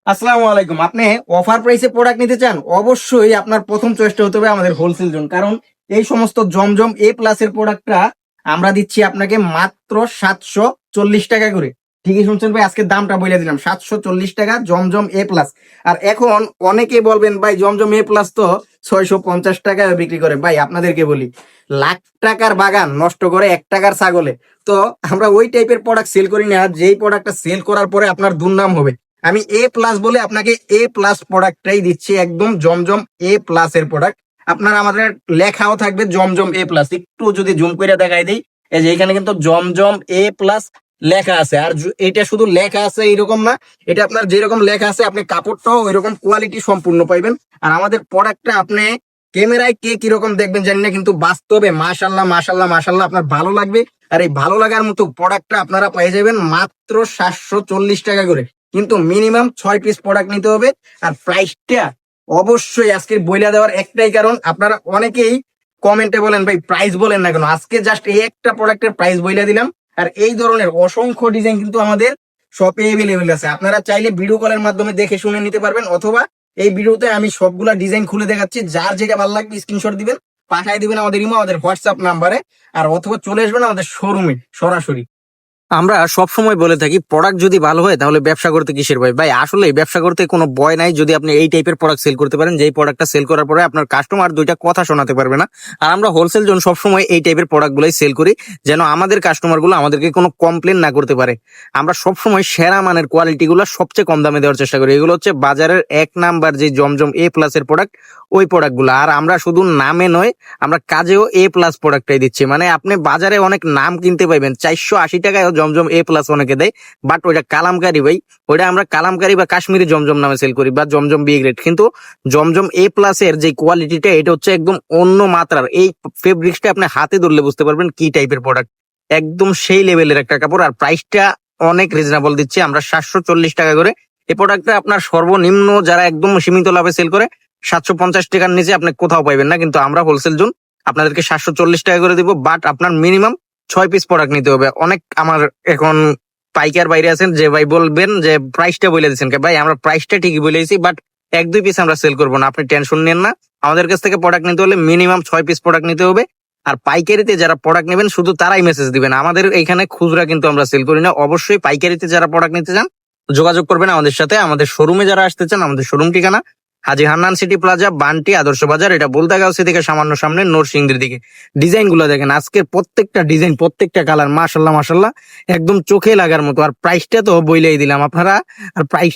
আসসালামু আলাইকুম। আপনি অফার প্রাইসে প্রোডাক্ট নিতে চান, অবশ্যই আপনার প্রথম চয়েসটা হতে হবে আমাদের হোলসেল জোন। কারণ এই সমস্ত জমজম এ প্লাস এর প্রোডাক্টটা আমরা দিচ্ছি আপনাকে মাত্র 740 টাকা করে। ঠিকই শুনছেন ভাই, আজকে দামটা বলে দিলাম, 740 টাকা জমজম এ প্লাস। আর এখন অনেকে বলবেন ভাই জমজম এ প্লাস তো 650 টাকায় বিক্রি করে। ভাই আপনাদেরকে বলি, লাখ টাকার বাগান নষ্ট করে 1 টাকার ছাগলে। তো আমরা ওই টাইপের প্রোডাক্ট সেল করি না, যেই প্রোডাক্টটা সেল করার পরে আপনার দুর্নাম হবে। আমি এ প্লাস বলে আপনাকে এ প্লাস প্রোডাক্টটাই দিচ্ছি, একদম জমজম এ প্লাস এর প্রোডাক্ট। আপনার আমাদের লেখাও থাকবে জমজম এ প্লাস। একটু যদি জুম করে দেখাই দিই, এই যে এখানে কিন্তু জমজম এ প্লাস লেখা আছে। আর এটা শুধু লেখা আছে এরকম না, এটা আপনার যেরকম লেখা আছে আপনি কাপড়টাও ওইরকম কোয়ালিটি সম্পূর্ণ পাইবেন। আর আমাদের প্রোডাক্টটা আপনি ক্যামেরায় কে কিরকম দেখবেন জানি না, কিন্তু বাস্তবে মাশাল্লাহ মাশাল্লাহ মাশাল্লাহ আপনার ভালো লাগবে। আর এই ভালো লাগার মতো প্রোডাক্টটা আপনারা পেয়ে যাবেন মাত্র 740 টাকা করে। কিন্তু মিনিমাম 6 পিস প্রোডাক্ট নিতে হবে। আর প্রাইসটা অবশ্যই আজকে বইলা দেওয়ার একটাই কারণ, আপনারা অনেকেই কমেন্টে বলেন ভাই প্রাইস বলেন না কেন। আজকে জাস্ট এই একটা প্রোডাক্টের প্রাইস বইলা দিলাম। আর এই ধরনের অসংখ্য ডিজাইন কিন্তু আমাদের শপে এভেলেবেল আছে। আপনারা চাইলে ভিডিও কলের মাধ্যমে দেখে শুনে নিতে পারবেন, অথবা এই ভিডিওতে আমি সবগুলা ডিজাইন খুলে দেখাচ্ছি। যার যেটা ভালো লাগবে স্ক্রিনশট দিবেন, পাঠিয়ে দিবেন আমাদের ইমো, আমাদের হোয়াটসঅ্যাপ নাম্বারে। আর অথবা চলে আসবেন আমাদের শোরুমে সরাসরি। আমরা সব সময় বলে থাকি প্রোডাক্ট যদি ভালো হয় তাহলে ব্যবসা করতে কিসের ভয়। ভাই আসলে ব্যবসা করতে কোনো ভয় নাই যদি আপনি এই টাইপের প্রোডাক্ট সেল করতে পারেন, যেই প্রোডাক্টটা সেল করার পরে আপনার কাস্টমার দুইটা কথা শোনাতে পারবে না। আর আমরা হোলসেল জোন সবসময় এই টাইপের প্রোডাক্ট গুলাই সেল করি, যেন আমাদের কাস্টমার গুলো আমাদেরকে কোনো কমপ্লেন না করতে পারে। আমরা সবসময় সেরা মানের কোয়ালিটি গুলো সবচেয়ে কম দামে দেওয়ার চেষ্টা করি। এগুলো হচ্ছে বাজারের 1 নাম্বার যে জমজম এ প্লাস এর প্রোডাক্ট, ওই প্রোডাক্ট গুলো। আর আমরা শুধু নামে নয়, আমরা কাজেও এ প্লাস প্রোডাক্টটাই দিচ্ছি। মানে আপনি বাজারে অনেক নাম কিনতে পাইবেন, 480 টাকায় জমজম এ প্লাস অনেকে দেয়, বাট ওইটা কালামকারি ভাই। ওইটা আমরা কালামকারি বা কাশ্মীরি জমজম নামে সেল করি, বা জমজম বি গ্রেড। কিন্তু জমজম এ প্লাস এর যে কোয়ালিটিটা, এটা হচ্ছে একদম অন্য মাত্রার। এই ফেব্রিক্সটা আপনি হাতে ধরলে বুঝতে পারবেন কি টাইপের প্রোডাক্ট। একদম সেই লেভেলের একটা কাপড়। আর প্রাইসটা অনেক রিজনেবল দিচ্ছি আমরা, 740 টাকা করে। এই প্রোডাক্টটা আপনার সর্বনিম্ন যারা একদম সীমিত লাভে সেল করে 750 টাকার নিচে আপনি কোথাও পাইবেন না। কিন্তু আমরা হোলসেল জোন আপনাদেরকে 740 টাকা করে দিব, বাট আপনার মিনিমাম 6 পিস প্রোডাক্ট নিতে হবে। অনেক আমার এখন পাইকার বাইরে আছেন যে ভাই বলবেন যে প্রাইসটা বলে দিচ্ছেন, ভাই আমরা প্রাইসটা ঠিকই বলেছি, বাট 1-2 পিস আমরা সেল করবো না, আপনি টেনশন নেন না। আমাদের কাছ থেকে প্রোডাক্ট নিতে হলে মিনিমাম 6 পিস প্রোডাক্ট নিতে হবে। আর পাইকারিতে যারা প্রোডাক্ট নেবেন শুধু তারাই মেসেজ দিবেন। আমাদের এখানে খুচরা কিন্তু আমরা সেল করি না। অবশ্যই পাইকারিতে যারা প্রোডাক্ট নিতে চান যোগাযোগ করবেন আমাদের সাথে। আমাদের শোরুমে যারা আসতে চান, আমাদের শোরুম ঠিকানা হাজী হান্নান সিটি প্লাজা, বান্টি আদর্শ বাজার, এটা বলতাগাঁও থেকে সামান্য সামনে নরসিংদীর দিকে। ডিজাইন গুলো দেখেন, আজকের প্রত্যেকটা ডিজাইন, প্রত্যেকটা কালার মাশাল্লাহ মাশাল্লাহ একদম চোখে লাগার মতো। আর প্রাইসটা তো বইলেই দিলাম আপনারা। আর প্রাইস